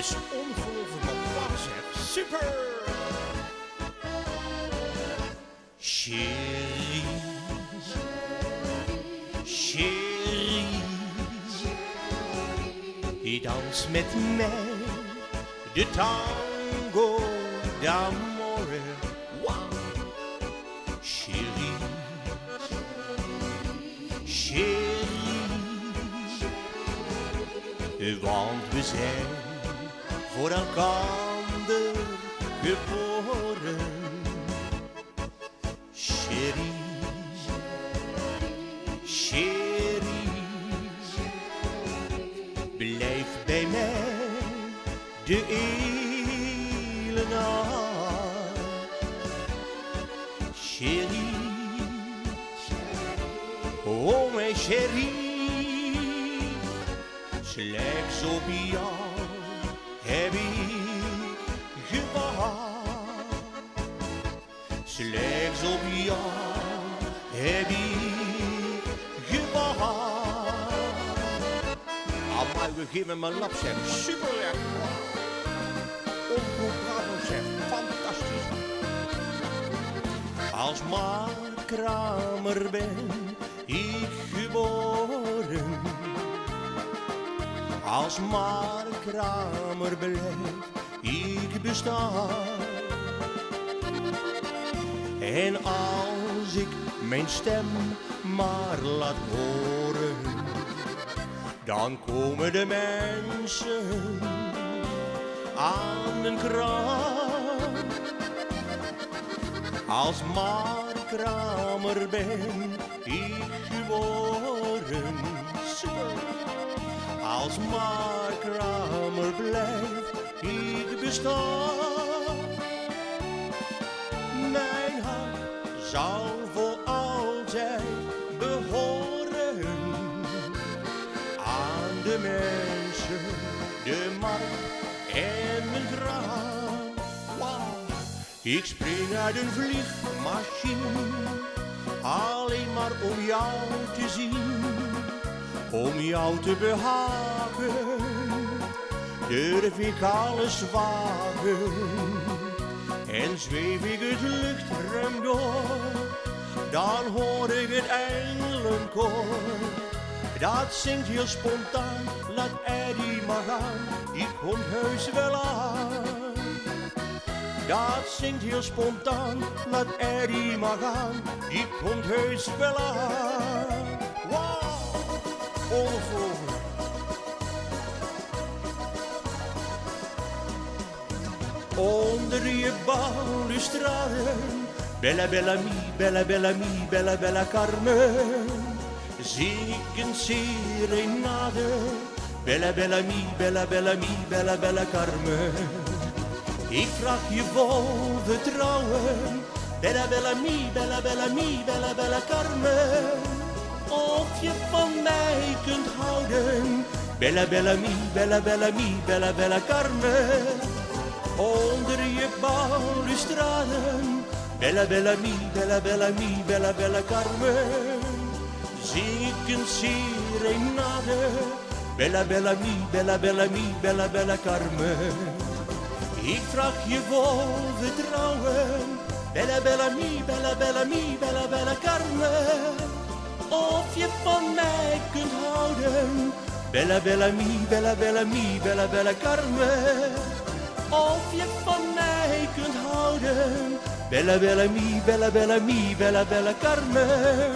is ongelooflijk wat papa zegt. Super! Chérie, chérie, die dans met mij de tango d'amore. Wow. Chérie, chérie, want we zijn voor elkander geboren. Chérie, chérie, blijf bij mij de hele nacht. Chérie, oh mijn chérie, slechts op jou heb ik gewacht. Slechts op jou heb ik gewacht. Amai, we geven me een lap, zeg. Superwerk. Ongelooflijk, zeg. Fantastisch. Als Mark Kramer ben ik geboren. Als Mark Kramer blijf ik bestaan. En als ik mijn stem maar laat horen, dan komen de mensen aan mijn krant. Als Mark Kramer ben ik geboren. Als Mark Kramer blijf ik bestaan. Mijn hart zal voor altijd behoren aan de mensen, de markt en mijn graan. Wow. Ik spring uit een vliegmachine, alleen maar om jou te zien, om jou te behagen, durf ik alles wagen. En zweef ik het luchtruim door, dan hoor ik het engelenkoor. Dat zingt heel spontaan, laat Eddie maar gaan, die komt heus wel aan. Dat zingt heel spontaan, laat Eddie maar gaan, die komt heus wel aan. Wow, ongelooflijk. Onder je balustrade, bella bella mi, bella bella mi, bella bella Carmen, zing ik een serenade, bella bella mi, bella bella mi, bella bella Carmen. Ik vraag je vol vertrouwen, bella bella mi, bella bella mi, bella bella Carmen, of je van mij kunt houden, bella bella mi, bella bella mi, bella bella Carmen. Onder je balustraden, bella bella mi, bella bella mi, bella bella Carmen, zing ik een serenade, bella bella mi, bella bella mi, bella bella Carmen. Ik vraag je vol vertrouwen, bella bella mi, bella bella mi, bella bella Carmen, of je van mij kunt houden, bella bella mi, bella bella mi, bella bella Carmen. Of je van mij kunt houden, bella bella mi, bella bella mi, bella bella Carmen.